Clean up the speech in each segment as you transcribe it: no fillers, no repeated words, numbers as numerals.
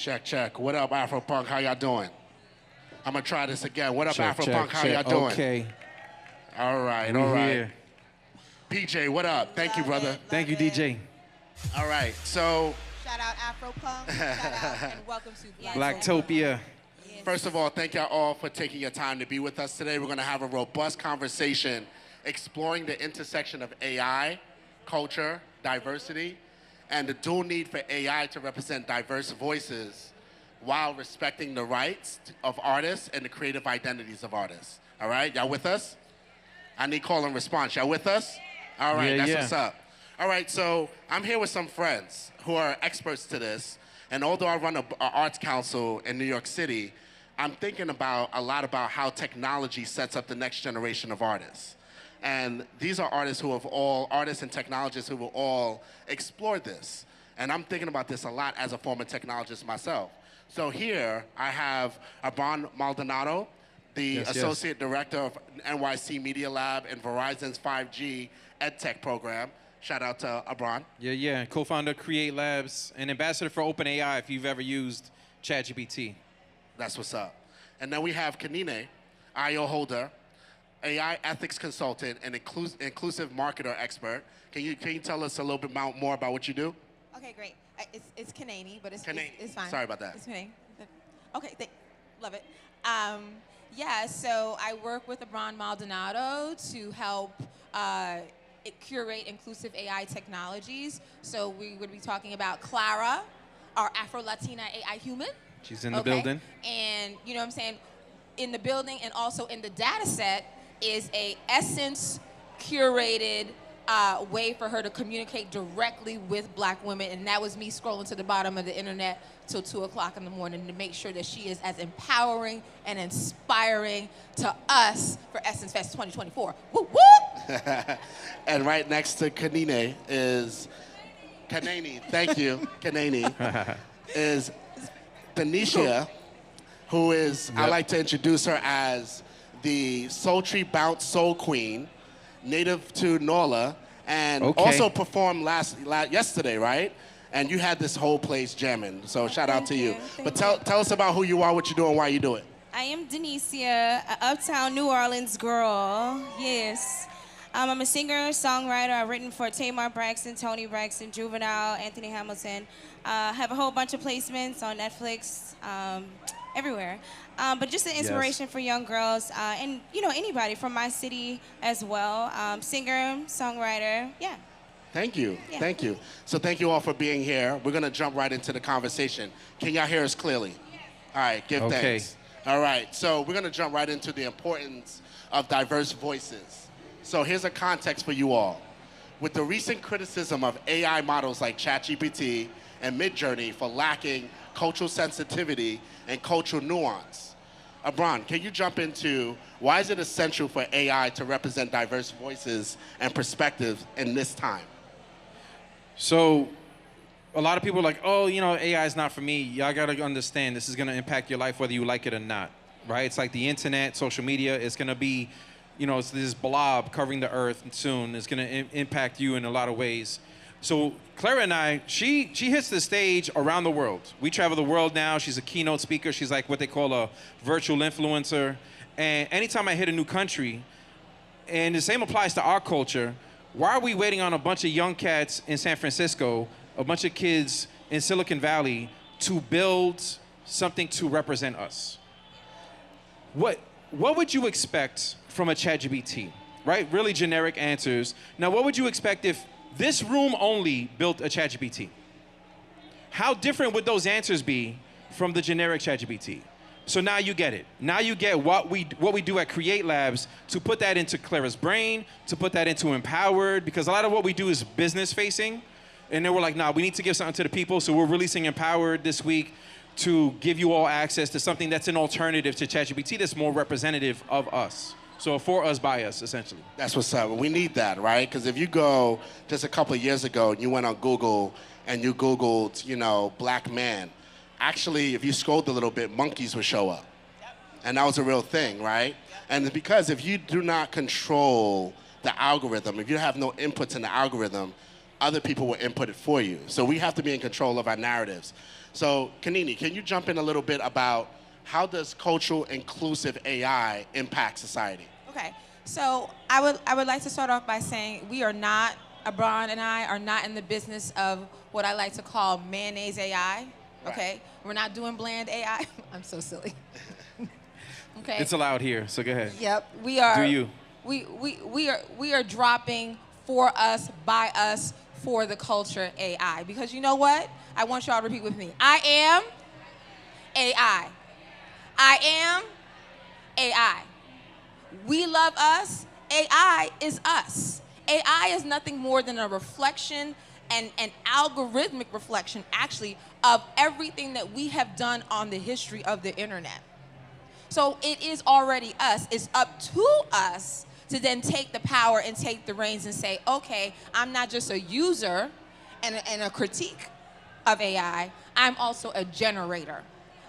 Check, check. What up, Afropunk? How y'all doing? I'm gonna try this again. What up, Check, Afropunk? How y'all check. doing? Okay. All right, We all right. here. PJ, what up? Thank you, brother. Thank you, DJ. All right, so Shout out Afropunk. Shout out and welcome to Blacktopia. first of all, thank y'all all for taking your time to be with us today. We're gonna have a robust conversation exploring the intersection of AI, culture, diversity, and the dual need for AI to represent diverse voices while respecting the rights of artists and the creative identities of artists. All right, y'all with us? I need call and response. Y'all with us? All right, that's what's up. All right, so I'm here with some friends who are experts to this, and although I run an arts council in New York City, I'm thinking a lot about how technology sets up the next generation of artists. And these are artists and technologists who will all explore this. And I'm thinking about this a lot as a former technologist myself. So here I have Abran Maldonado, the Associate Director of NYC Media Lab and Verizon's 5G EdTech program. Shout out to Abran. Yeah. Co-founder of Create Labs and ambassador for OpenAI if you've ever used ChatGPT. That's what's up. And then we have Kanene, IO holder, AI ethics consultant, and inclusive marketer expert. Can you tell us a little bit more about what you do? Okay, great. It's Kanene, but it's fine. Sorry about that. It's Kanene. Okay, love it. Yeah, so I work with Abran Maldonado to help curate inclusive AI technologies. So we would be talking about Clara, our Afro-Latina AI human. She's in the building. And you know what I'm saying? In the building and also in the data set is a Essence curated way for her to communicate directly with Black women. And that was me scrolling to the bottom of the internet till 2 o'clock in the morning to make sure that she is as empowering and inspiring to us for Essence Fest 2024. Woo woo! And right next to Kanene is Kanene. Thank you, Kanene. Is Denisia, who is, I like to introduce her as the sultry bounce soul queen, native to NOLA, and also performed yesterday, right? And you had this whole place jamming, so shout out to you. But tell us about who you are, what you do, and why you do it. I am Denisia, an uptown New Orleans girl, yes. I'm a singer, songwriter. I've written for Tamar Braxton, Tony Braxton, Juvenile, Anthony Hamilton. Have a whole bunch of placements on Netflix, everywhere. But just an inspiration for young girls and, you know, anybody from my city as well. Singer, songwriter, yeah. Thank you, thank you. So thank you all for being here. We're gonna jump right into the conversation. Can y'all hear us clearly? All right, give thanks. All right, so we're gonna jump right into the importance of diverse voices. So here's a context for you all. With the recent criticism of AI models like ChatGPT and Midjourney for lacking cultural sensitivity and cultural nuance, Abran, can you jump into why is it essential for AI to represent diverse voices and perspectives in this time? So a lot of people are like, oh, you know, AI is not for me. Y'all got to understand this is going to impact your life whether you like it or not, right? It's like the internet, social media. It's going to be, you know, it's this blob covering the earth soon. It's going to impact you in a lot of ways. So Clara and I, she hits the stage around the world. We travel the world now. She's a keynote speaker. She's like what they call a virtual influencer. And anytime I hit a new country, and the same applies to our culture, why are we waiting on a bunch of young cats in San Francisco, a bunch of kids in Silicon Valley to build something to represent us? What would you expect from a ChatGPT, right? Really generic answers. Now, what would you expect if this room only built a ChatGPT? How different would those answers be from the generic ChatGPT? So now you get it. Now you get what we do at Create Labs to put that into Clara's brain, to put that into Empowered, because a lot of what we do is business facing. And then we're like, nah, we need to give something to the people. So we're releasing Empowered this week to give you all access to something that's an alternative to ChatGPT that's more representative of us. So for us, by us, essentially. That's what's up. We need that, right? Because if you go just a couple of years ago, you went on Google and you Googled, you know, black man. Actually, if you scrolled a little bit, monkeys would show up. Yep. And that was a real thing, right? Yep. And it's because if you do not control the algorithm, if you have no inputs in the algorithm, other people will input it for you. So we have to be in control of our narratives. So Kanene, can you jump in a little bit about how does cultural inclusive AI impact society? Okay, so I would like to start off by saying we are not, Abran and I are not in the business of what I like to call mayonnaise AI. Okay, Right. we're not doing bland AI. I'm so silly. Okay. It's allowed here, so go ahead. Yep, we are. Do you? We are dropping for us, by us, for the culture AI. Because you know what? I want y'all to repeat with me. I am AI. I am AI. We love us. AI is us. AI is nothing more than a reflection and an algorithmic reflection, actually, of everything that we have done on the history of the internet. So it is already us. It's up to us to then take the power and take the reins and say, okay, I'm not just a user and a critique of AI, I'm also a generator.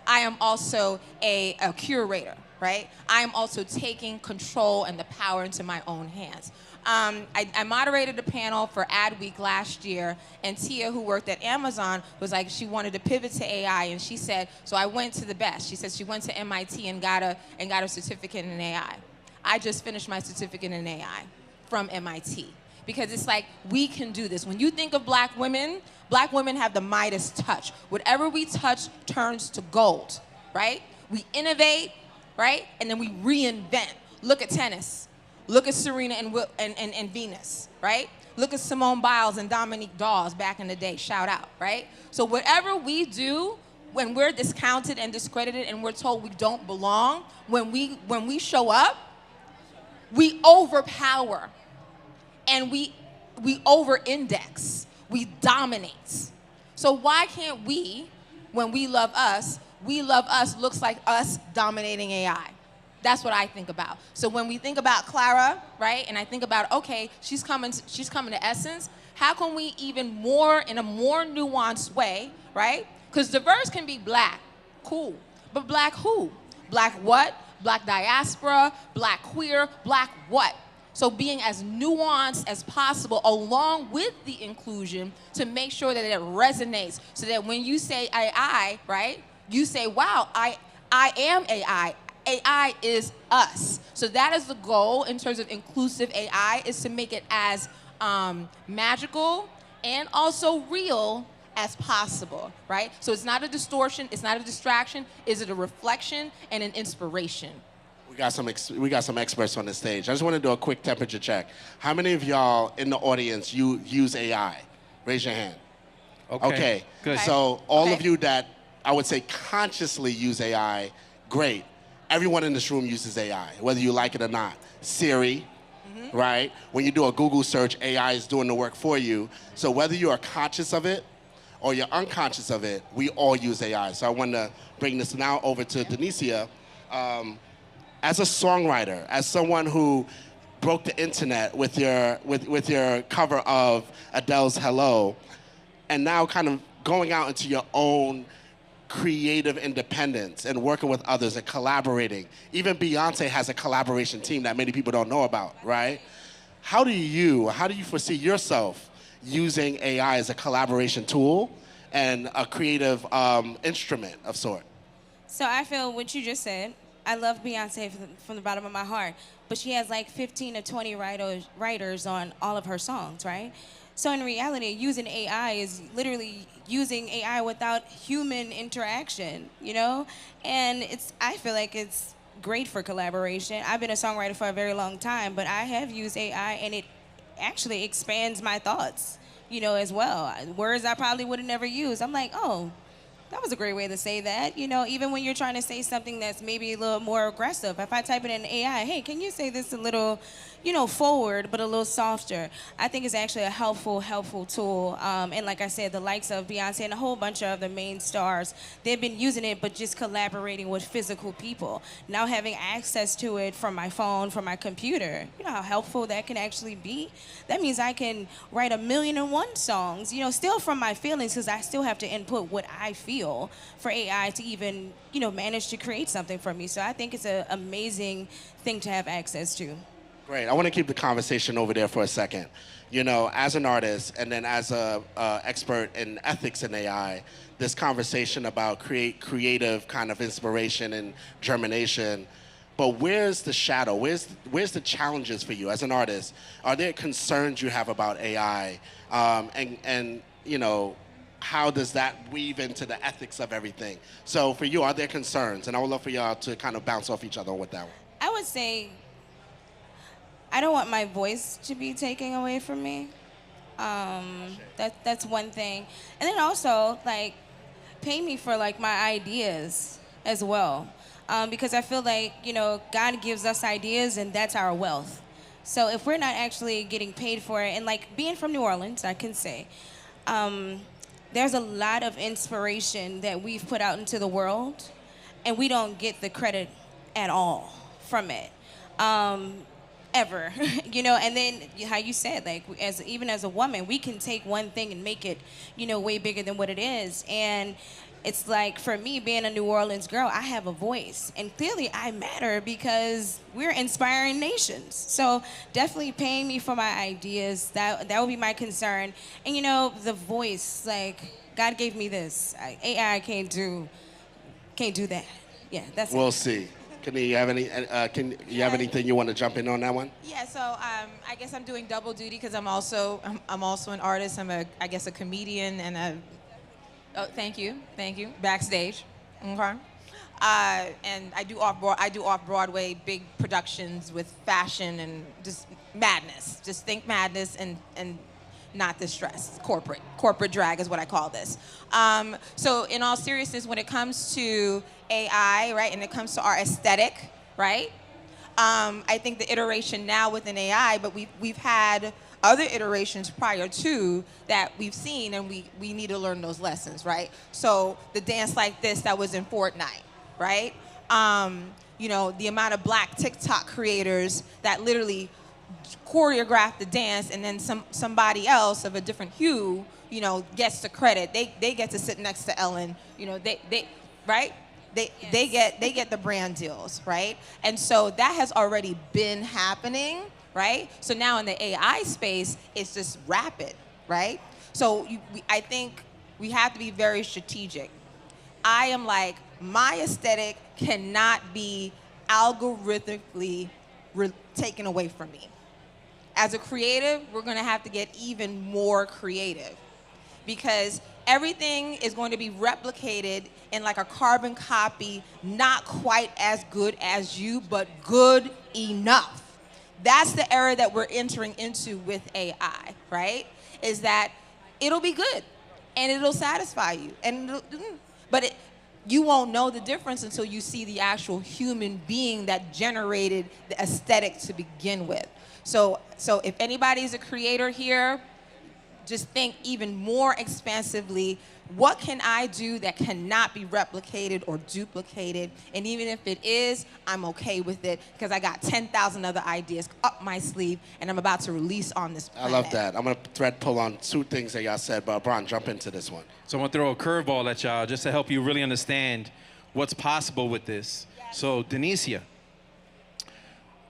I am also a curator, right? I am also taking control and the power into my own hands. I moderated a panel for Ad Week last year, and Tia, who worked at Amazon, was like, she wanted to pivot to AI, and she said, so I went to the best. She said she went to MIT and got a certificate in AI. I just finished my certificate in AI from MIT. Because it's like, we can do this. When you think of black women have the Midas touch. Whatever we touch turns to gold, right? We innovate, right? And then we reinvent. Look at tennis. Look at Serena and Venus, right? Look at Simone Biles and Dominique Dawes back in the day, shout out, right? So whatever we do, when we're discounted and discredited and we're told we don't belong, when we show up, we overpower. And we over-index, we dominate. So why can't we, when we love us looks like us dominating AI. That's what I think about. So when we think about Clara, right, and I think about, okay, she's coming to Essence, how can we even more, in a more nuanced way, right? Because diverse can be black, cool, but black who? Black what? Black diaspora, black queer, black what? So being as nuanced as possible along with the inclusion to make sure that it resonates so that when you say AI, right, you say, wow, I am AI. AI is us. So that is the goal in terms of inclusive AI, is to make it as magical and also real as possible, right? So it's not a distortion, it's not a distraction, is it a reflection and an inspiration? We got some experts on the stage. I just want to do a quick temperature check. How many of y'all in the audience use AI? Raise your hand. Okay. Good. So all of you that I would say consciously use AI, great. Everyone in this room uses AI, whether you like it or not. Siri, right? When you do a Google search, AI is doing the work for you. So whether you are conscious of it or you're unconscious of it, we all use AI. So I want to bring this now over to Denisia. As a songwriter, as someone who broke the internet with your cover of Adele's Hello, and now kind of going out into your own creative independence and working with others and collaborating. Even Beyonce has a collaboration team that many people don't know about, right? How do you foresee yourself using AI as a collaboration tool and a creative instrument of sort? So I feel what you just said. I love Beyonce from the bottom of my heart, but she has like 15 to 20 writers on all of her songs, right? So in reality, using AI is literally using AI without human interaction, you know? And I feel like it's great for collaboration. I've been a songwriter for a very long time, but I have used AI and it actually expands my thoughts, you know, as well. Words I probably would have never used. I'm like, oh, that was a great way to say that. You know, even when you're trying to say something that's maybe a little more aggressive, if I type it in AI, hey, can you say this a little, you know, forward, but a little softer? I think it's actually a helpful tool. And like I said, the likes of Beyonce and a whole bunch of the main stars, they've been using it, but just collaborating with physical people. Now having access to it from my phone, from my computer, you know how helpful that can actually be? That means I can write 1,000,001 songs, you know, still from my feelings, because I still have to input what I feel for AI to even, you know, manage to create something for me. So I think it's an amazing thing to have access to. Great. I want to keep the conversation over there for a second. You know, as an artist and then as a expert in ethics in AI, this conversation about creative kind of inspiration and germination. But where's the shadow? Where's the challenges for you as an artist? Are there concerns you have about AI? And you know, how does that weave into the ethics of everything? So for you, are there concerns? And I would love for y'all to kind of bounce off each other with that one. I would say I don't want my voice to be taken away from me. That's one thing. And then also, like, pay me for, like, my ideas as well. Because I feel like, you know, God gives us ideas and that's our wealth. So if we're not actually getting paid for it, and like being from New Orleans, I can say, there's a lot of inspiration that we've put out into the world and we don't get the credit at all from it. Ever, you know, and then how you said, like, even as a woman, we can take one thing and make it, you know, way bigger than what it is. And it's like, for me, being a New Orleans girl, I have a voice. And clearly I matter because we're inspiring nations. So definitely paying me for my ideas, that would be my concern. And, you know, the voice, like, God gave me this. AI can't do that. Yeah, that's We'll it. see. Kanene, you have any? Have anything you want to jump in on that one? Yeah, so I guess I'm doing double duty because I'm also an artist. I'm I guess a comedian and a thank you backstage, okay. And I do off Broadway big productions with fashion and just madness. Just think madness and not the stress. Corporate drag is what I call this. So in all seriousness, when it comes to AI, right, and it comes to our aesthetic, right, I think the iteration now within AI, but we've had other iterations prior to that we've seen, and we need to learn those lessons, right? So the dance like this that was in Fortnite, right? You know, the amount of black TikTok creators that literally choreograph the dance, and then somebody else of a different hue, you know, gets the credit. They get to sit next to Ellen. You know, they right? They get the brand deals, right? And so that has already been happening, right? So now in the AI space, it's just rapid, right? So I think we have to be very strategic. I am like, my aesthetic cannot be algorithmically taken away from me. As a creative, we're gonna have to get even more creative because everything is going to be replicated in like a carbon copy, not quite as good as you, but good enough. That's the era that we're entering into with AI, right? Is that it'll be good and it'll satisfy you, but you won't know the difference until you see the actual human being that generated the aesthetic to begin with. So if anybody's a creator here, just think even more expansively, what can I do that cannot be replicated or duplicated? And even if it is, I'm okay with it because I got 10,000 other ideas up my sleeve and I'm about to release on this planet. I love that. I'm going to thread pull on two things that y'all said, but Abran, jump into this one. So I'm gonna throw a curveball at y'all just to help you really understand what's possible with this. Yes. So Denisia,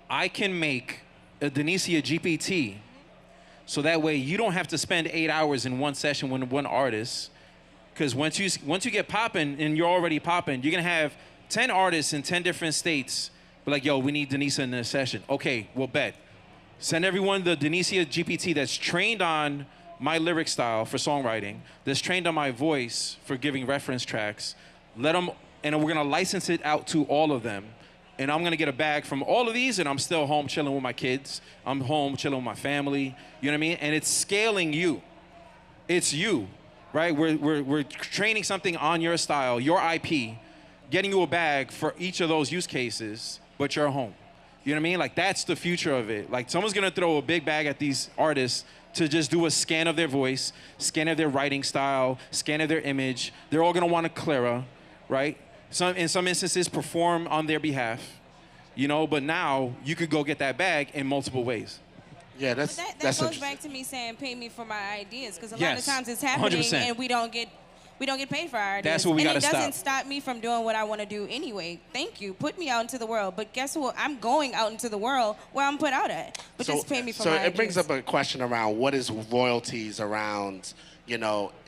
I can make a Denisia GPT so that way you don't have to spend 8 hours in one session with one artist. Because once you get popping and you're already popping, you're gonna have 10 artists in 10 different states. Be like, yo, we need Denisia in this session. Okay, we'll bet. Send everyone the Denisia GPT that's trained on my lyric style for songwriting, that's trained on my voice for giving reference tracks. Let them, and we're gonna license it out to all of them. And I'm gonna get a bag from all of these, and I'm still home chilling with my kids. I'm home chilling with my family. You know what I mean? And it's scaling you. It's you, right? We're training something on your style, your IP, getting you a bag for each of those use cases, but you're home. You know what I mean? Like, that's the future of it. Like, someone's gonna throw a big bag at these artists to just do a scan of their voice, scan of their writing style, scan of their image. They're all gonna want a Clara, right? In some instances, perform on their behalf, you know, but now you could go get that bag in multiple ways. Yeah, that goes back to me saying pay me for my ideas, because a lot of times it's happening 100%. And we don't We don't get paid for our ideas. That's what we gotta And it doesn't stop. stop me from doing what I want to do anyway. Thank you. Put me out into the world. But guess what? I'm going out into the world where I'm put out at. But just pay me for my ideas. So it brings up a question around what is royalties around,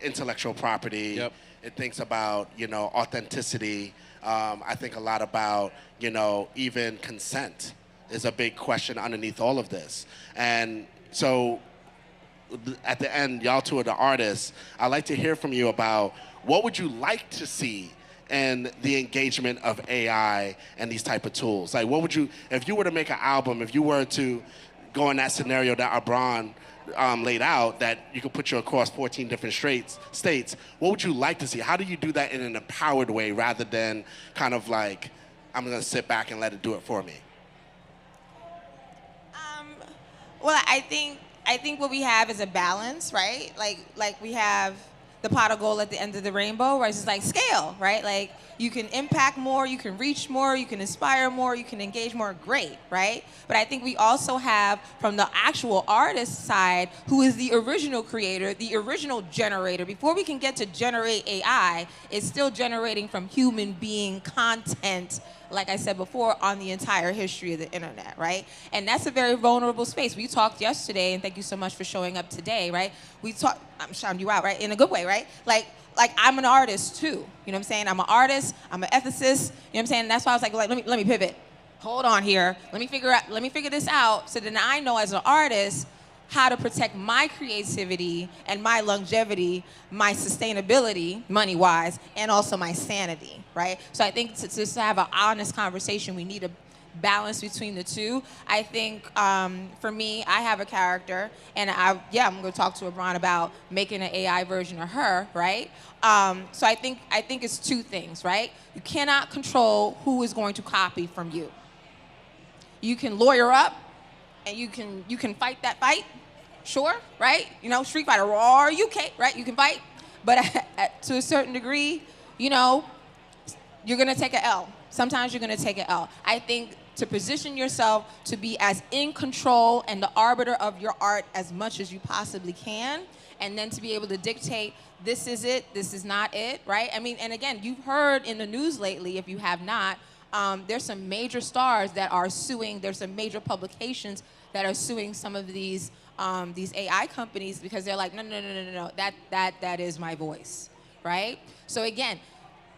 intellectual property. Yep. It thinks about, authenticity. I think a lot about, even consent is a big question underneath all of this. And so at the end, y'all two are the artists. I'd like to hear from you about what would you like to see in the engagement of AI and these type of tools? Like, what would you, if you were to make an album, if you were to go in that scenario that Abran laid out, that you could put you across 14 different states, what would you like to see? How do you do that in an empowered way rather than kind of like, I'm going to sit back and let it do it for me? Well, I think what we have is a balance, right? Like we have the pot of gold at the end of the rainbow, where it's just like scale, right? Like you can impact more, you can reach more, you can inspire more, you can engage more, great, right? But I think we also have, from the actual artist side, who is the original creator, the original generator. Before we can get to generate AI, it's still generating from human being content, like I said before, on the entire history of the internet, right? And that's a very vulnerable space. We talked yesterday, and thank you so much for showing up today, right? I'm shouting you out, right? In a good way, right? Like I'm an artist too, you know what I'm saying? I'm an artist, I'm an ethicist, you know what I'm saying? And that's why I was like, let me pivot. Hold on here, let me figure this out, so then I know as an artist how to protect my creativity and my longevity, my sustainability, money-wise, and also my sanity, right? So I think to have an honest conversation, we need a balance between the two. I think for me, I have a character, and I'm going to talk to Abran about making an AI version of her, right? So I think it's two things, right? You cannot control who is going to copy from you. You can lawyer up, and you can fight that fight, sure, right? Street fighter, or UK, right? You can fight, but to a certain degree, you're gonna take an L. Sometimes you're gonna take an L. I think to position yourself to be as in control and the arbiter of your art as much as you possibly can, and then to be able to dictate, this is it, this is not it, right? I mean, and again, you've heard in the news lately, if you have not, there's some major stars that are suing, there's some major publications that are suing some of these AI companies because they're like, no, that is my voice, right? So again,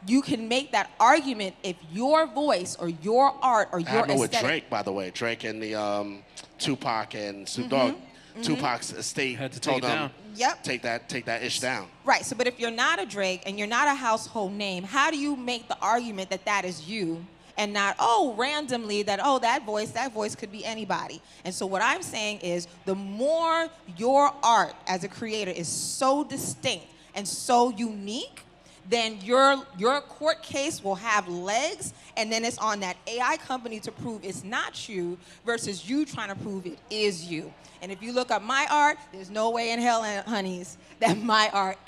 you can make that argument if your voice or your art or your aesthetic. With Drake, by the way, Drake and the Tupac and Snoop Dogg, Tupac's estate had to told take it them, down. Yep. take that ish down. Right, so but if you're not a Drake and you're not a household name, how do you make the argument that that is you and not, randomly that voice could be anybody? And so what I'm saying is the more your art as a creator is so distinct and so unique, then your court case will have legs, and then it's on that AI company to prove it's not you versus you trying to prove it is you. And if you look up my art, there's no way in hell, honeys, that my art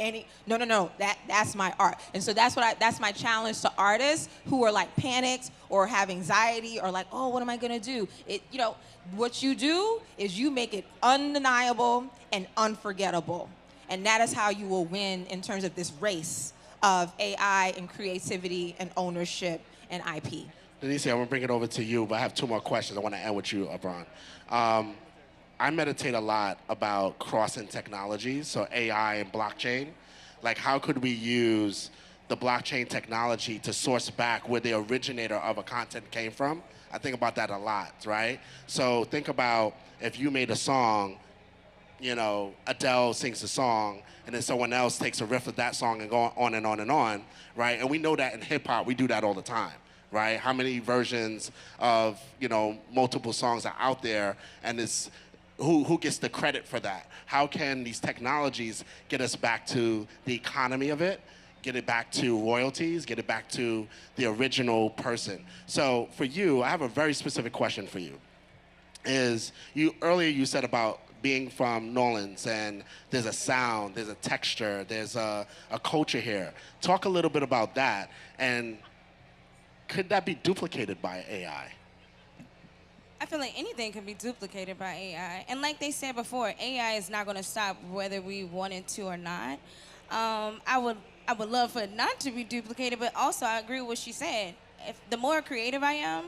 that's my art. And so that's my challenge to artists who are like panicked or have anxiety or like, what am I gonna do? What you do is you make it undeniable and unforgettable. And that is how you will win in terms of this race of AI and creativity and ownership and IP. Denisia, I'm gonna bring it over to you, but I have two more questions. I want to end with you, Abran. I meditate a lot about crossing technologies, so AI and blockchain. Like, how could we use the blockchain technology to source back where the originator of a content came from? I think about that a lot, right? So think about if you made a song, Adele sings a song, and then someone else takes a riff of that song and go on and on and on, right? And we know that in hip-hop, we do that all the time, right? How many versions of, multiple songs are out there, and it's who gets the credit for that? How can these technologies get us back to the economy of it, get it back to royalties, get it back to the original person? So for you, I have a very specific question for you. Earlier you said about being from New Orleans, and there's a sound, there's a texture, there's a culture here. Talk a little bit about that, and could that be duplicated by AI? I feel like anything can be duplicated by AI. And like they said before, AI is not going to stop whether we wanted to or not. I I would love for it not to be duplicated, but also I agree with what she said. If the more creative I am,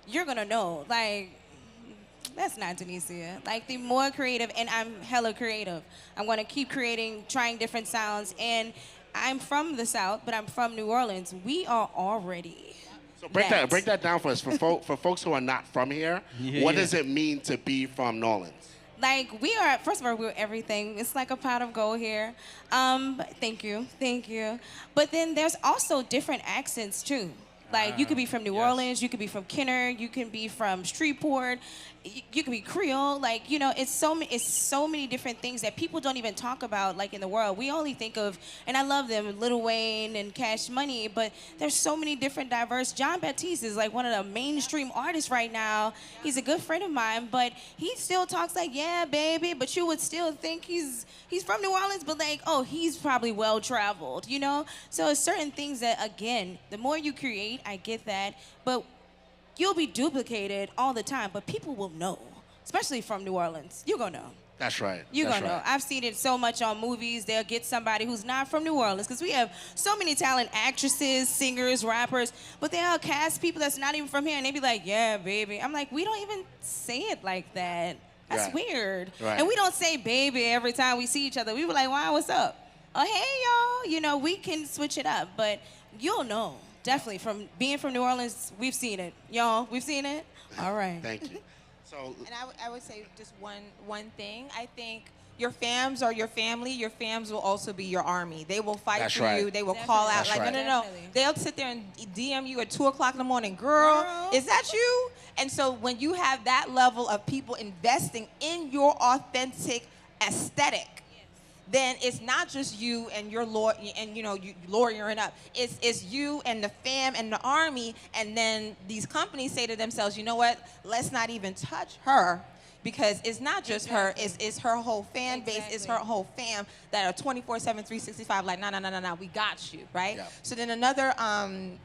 you're gonna know. Like, that's not Denisia. Like, the more creative, and I'm hella creative. I'm gonna keep creating, trying different sounds, and I'm from the South, but I'm from New Orleans. We are already. So break that down for us. For folks who are not from here, what does it mean to be from New Orleans? Like, we are, first of all, we're everything. It's like a pot of gold here. But thank you. But then there's also different accents too. Like, you could be from New Orleans, you could be from Kenner, you can be from Shreveport, you could be Creole. Like, you know, it's so many different things that people don't even talk about, like, in the world. We only think of, and I love them, Lil Wayne and Cash Money, but there's so many different diverse. John Baptiste is like one of the mainstream artists right now. He's a good friend of mine, but he still talks like, yeah, baby, but you would still think he's from New Orleans, but like, oh, he's probably well-traveled, you know? So it's certain things that, again, the more you create, I get that, but you'll be duplicated all the time, but people will know, especially from New Orleans. You're gonna know. That's right. You're gonna know. I've seen it so much on movies. They'll get somebody who's not from New Orleans, because we have so many talented actresses, singers, rappers, but they'll cast people that's not even from here, and they be like, yeah, baby. I'm like, we don't even say it like that. That's weird. Right. And we don't say baby every time we see each other. We were like, wow, what's up? Oh, hey, y'all. You know, we can switch it up, but you'll know. Definitely, from being from New Orleans, we've seen it. Y'all, we've seen it? All right. Thank you. So, and I would say just one thing. I think your fams are your family. Your fams will also be your army. They will fight for you. They will call out like, no. They'll sit there and DM you at 2 o'clock in the morning. Girl, is that you? And so when you have that level of people investing in your authentic aesthetic, then it's not just you and your lawyer and you lawyering up. It's you and the fam and the army, and then these companies say to themselves, you know what? Let's not even touch her, because it's not just her. It's her whole fan base. It's her whole fam that are 24/7, 365. Like, no, we got you, right? Yeah. So then another,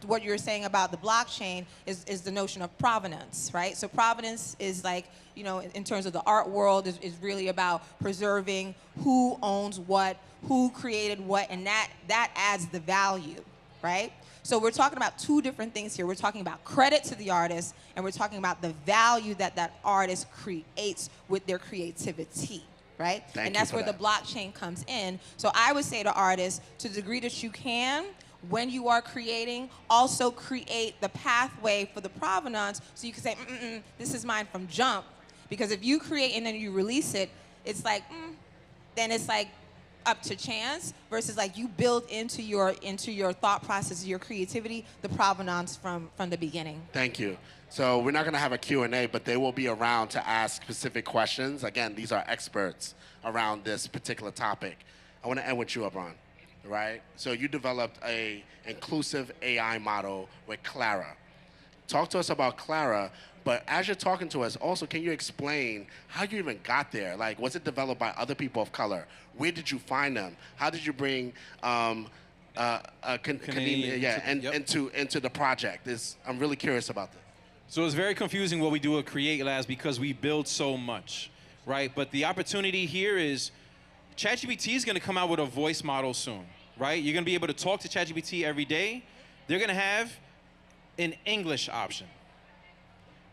what you were saying about the blockchain is the notion of provenance, right? So provenance is like, you know, in terms of the art world, is really about preserving who owns what, who created what, and that adds the value, right? So we're talking about two different things here. We're talking about credit to the artist, and we're talking about the value that artist creates with their creativity, right? And that's where the blockchain comes in. So I would say to artists, to the degree that you can, when you are creating, also create the pathway for the provenance, so you can say, this is mine from jump. Because if you create and then you release it, it's like, then it's like up to chance, versus like you build into your thought process, your creativity, the provenance from the beginning. Thank you. So we're not going to have a Q&A, but they will be around to ask specific questions. Again, these are experts around this particular topic. I want to end with you, Abran, right? So you developed a inclusive AI model with Clara. Talk to us about Clara. But as you're talking to us, also, can you explain how you even got there? Like, was it developed by other people of color? Where did you find them? How did you bring Kanene into the project? I'm really curious about this. So it's very confusing what we do at Create Labs, because we build so much, right? But the opportunity here is ChatGPT is going to come out with a voice model soon, right? You're going to be able to talk to ChatGPT every day. They're going to have an English option.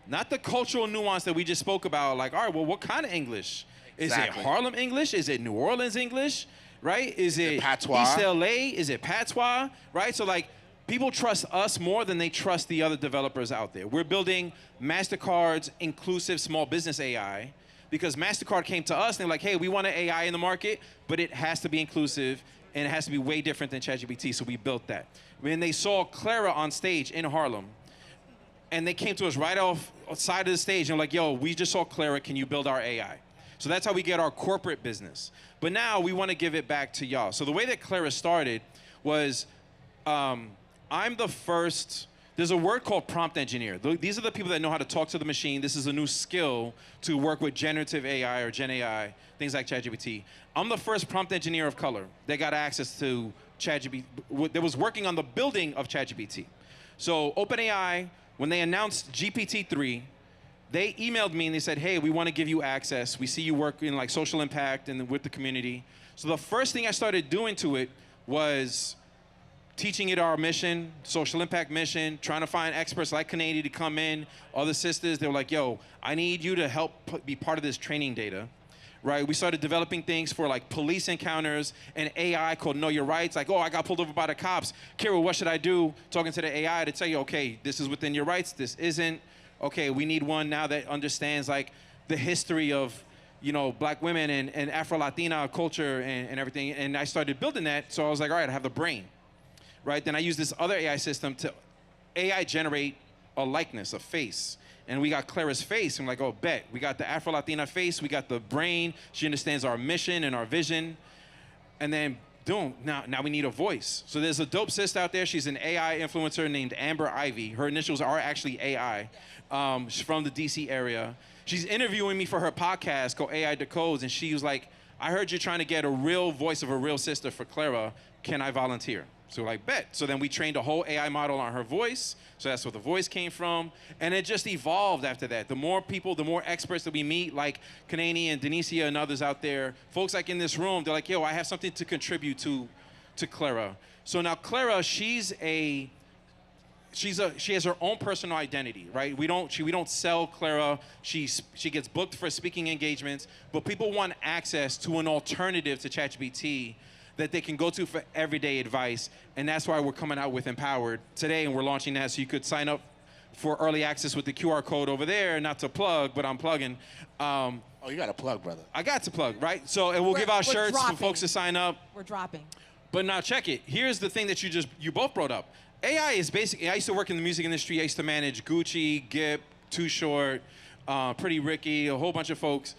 Not the cultural nuance that we just spoke about, like, all right, well, what kind of English? Exactly. Is it Harlem English? Is it New Orleans English, right? Is it patois? East LA? Is it patois, right? So, like, people trust us more than they trust the other developers out there. We're building MasterCard's inclusive small business AI, because MasterCard came to us and they're like, hey, we want an AI in the market, but it has to be inclusive and it has to be way different than ChatGPT, so we built that. When they saw Clara on stage in Harlem, and they came to us right outside of the stage and were like, yo, we just saw Clara, can you build our AI? So that's how we get our corporate business. But now we want to give it back to y'all. So the way that Clara started was, I'm the first, there's a word called prompt engineer. These are the people that know how to talk to the machine. This is a new skill to work with generative AI or Gen AI, things like ChatGPT. I'm the first prompt engineer of color that got access to ChatGPT, that was working on the building of ChatGPT. So OpenAI, when they announced GPT-3, they emailed me and they said, hey, we want to give you access. We see you work in like social impact and with the community. So the first thing I started doing to it was teaching it our mission, social impact mission, trying to find experts like Kanene to come in, other sisters. They were like, yo, I need you to help be part of this training data. Right, we started developing things for like police encounters and AI called Know Your Rights. Like, oh, I got pulled over by the cops. Kira, what should I do? Talking to the AI to tell you, okay, this is within your rights, this isn't. Okay, we need one now that understands like the history of, you know, black women and Afro-Latina culture and everything. And I started building that, so I was like, all right, I have the brain. Right, then I use this other AI system to AI generate a likeness, a face. And we got Clara's face. I'm like, oh, bet. We got the Afro-Latina face. We got the brain. She understands our mission and our vision. And then, boom, now we need a voice. So there's a dope sister out there. She's an AI influencer named Amber Ivy. Her initials are actually AI. She's from the DC area. She's interviewing me for her podcast called AI Decodes. And she was like, I heard you're trying to get a real voice of a real sister for Clara. Can I volunteer? So we're like, bet. So then we trained a whole AI model on her voice. So that's where the voice came from. And it just evolved after that. The more people, the more experts that we meet, like Kanene and Denisia and others out there, folks like in this room, they're like, yo, I have something to contribute to Clara. So now Clara, she has her own personal identity, right? We don't sell Clara. She gets booked for speaking engagements, but people want access to an alternative to ChatGPT that they can go to for everyday advice. And that's why we're coming out with Empowered today, and we're launching that so you could sign up for early access with the QR code over there. Not to plug, but I'm plugging. Oh, you got to plug, brother. I got to plug, right? So, and we'll give out shirts dropping. for folks to sign up. We're dropping. But now check it. Here's the thing that you both brought up. AI is basically, I used to work in the music industry. I used to manage Gucci, Gip, Too Short, Pretty Ricky, a whole bunch of folks.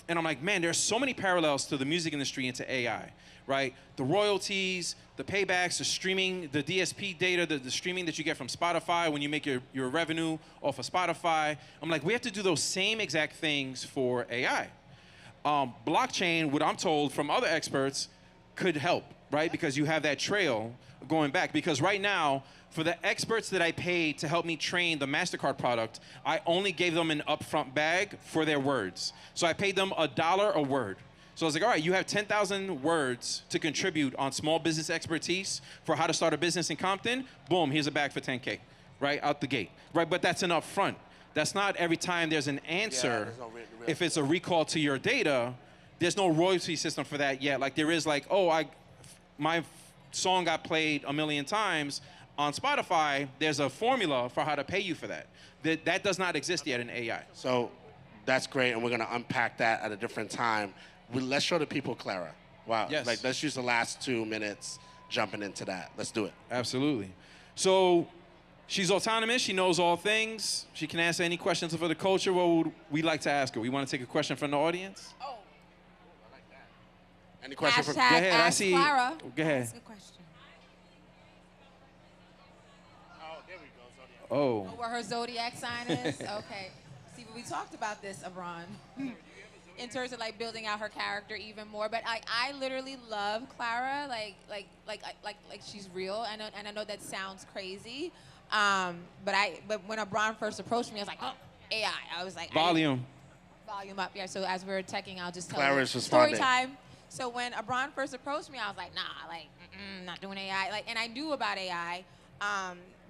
And I'm like, man, there's so many parallels to the music industry and to AI, right? The royalties, the paybacks, the streaming, the DSP data, the streaming that you get from Spotify when you make your revenue off of Spotify. I'm like, we have to do those same exact things for AI. Blockchain, what I'm told from other experts, could help, right? Because you have that trail going back. Because right now, for the experts that I paid to help me train the MasterCard product, I only gave them an upfront bag for their words. So I paid them $1 a word. So I was like, all right, you have 10,000 words to contribute on small business expertise for how to start a business in Compton. Boom, here's a bag for 10K, right, out the gate. Right, but that's an upfront. That's not every time there's an answer. Yeah, if it's a recall to your data, there's no royalty system for that yet. Like there is like, oh, my song got played 1 million times. On Spotify, there's a formula for how to pay you for that. That does not exist yet in AI. So that's great, and we're going to unpack that at a different time. Let's show the people Clara. Wow. Yes. Like, let's use the last 2 minutes jumping into that. Let's do it. Absolutely. So she's autonomous. She knows all things. She can answer any questions for the culture. What would we like to ask her? We want to take a question from the audience? Oh. I like that. Any questions for Hashtag Go ahead. I Ask see. Clara. Go ahead. That's a good question. Oh, there we go, Zodiac. Oh. What her zodiac sign is? Okay. See, we talked about this, Abran, in terms of like building out her character even more. But I literally love Clara. Like she's real. And I know that sounds crazy. But when Abran first approached me, I was like, oh, AI. I was like, Volume. Volume up. Yeah. So as we're teching, I'll just tell Clara's you responding. story time. So when Abran first approached me, I was like, nah, like, not doing AI. Like, and I knew about AI.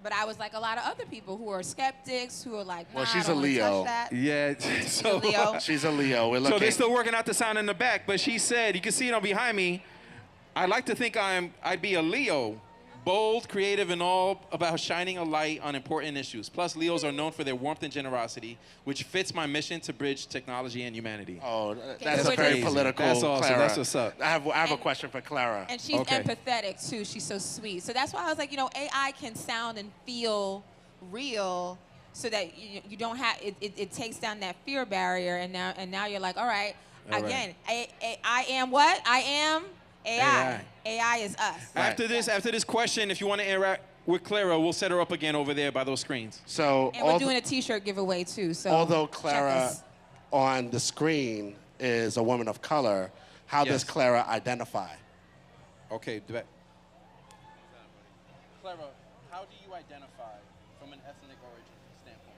But I was like a lot of other people who are skeptics, who are like, nah, Well, she's I don't a wanna Leo. touch that. Yeah. So, Leo. She's a Leo. We're so looking. they're still working out the sound in the back, but she said, you can see it on behind me, I like to think I'd be a Leo. Bold, creative, and all about shining a light on important issues. Plus, Leos are known for their warmth and generosity, which fits my mission to bridge technology and humanity. Oh, so that's a we're very just- political That's awesome. Clara. That's what's up. I have a question for Clara. And she's Okay. empathetic too. She's so sweet. So that's why I was like, AI can sound and feel real, so that you don't have it takes down that fear barrier. And now you're like, all right, All right. again, I am what? I am AI. AI is us. Right. After this question, if you want to interact with Clara, we'll set her up again over there by those screens. So, And we're doing a T-shirt giveaway too. So although check Clara us. on the screen is a woman of color, how does Yes. Clara identify? Okay, Clara, how do you identify from an ethnic origin standpoint?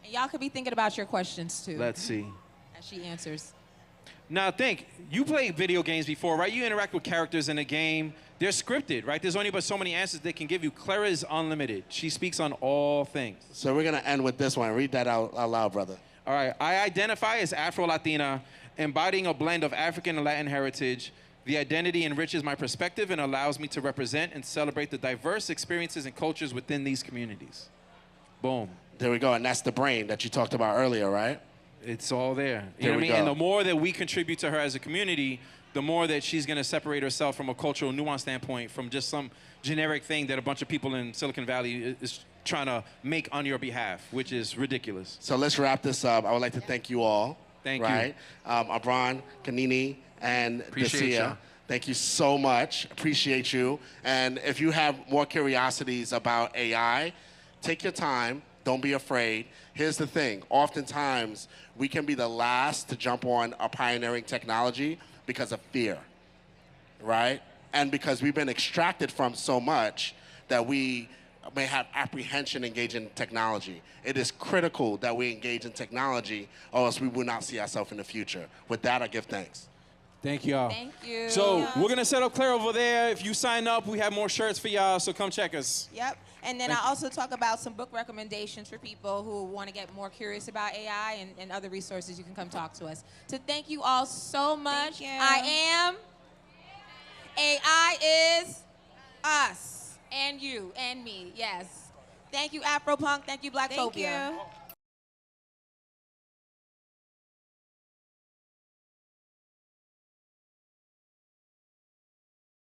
And y'all could be thinking about your questions too Let's see. as she answers. Now think, you played video games before, right? You interact with characters in a game. They're scripted, right? There's only but so many answers they can give you. Clara is unlimited. She speaks on all things. So we're gonna end with this one. Read that out loud, brother. All right, I identify as Afro-Latina, embodying a blend of African and Latin heritage. The identity enriches my perspective and allows me to represent and celebrate the diverse experiences and cultures within these communities. Boom. There we go, and that's the brain that you talked about earlier, right? It's all there. You There know what I we mean? go. And the more that we contribute to her as a community, the more that she's going to separate herself from a cultural nuance standpoint from just some generic thing that a bunch of people in Silicon Valley is trying to make on your behalf, which is ridiculous. So let's wrap this up. I would like to thank you all. Thank you. right? Abran, Kanene, and Appreciate Denisia. ya. Thank you so much. Appreciate you. And if you have more curiosities about AI, take your time. Don't be afraid. Here's the thing. Oftentimes, we can be the last to jump on a pioneering technology because of fear, right? And because we've been extracted from so much that we may have apprehension engaging in technology. It is critical that we engage in technology or else we will not see ourselves in the future. With that, I give thanks. Thank y'all. Thank you. So we're going to set up Claire over there. If you sign up, we have more shirts for y'all, so come check us. Yep. And then I also talk about some book recommendations for people who want to get more curious about AI and other resources. You can come talk to us. So thank you all so much. Thank you. I am. AI is us and you and me. Yes. Thank you, Afropunk. Thank you, Blackphobia. Thank you.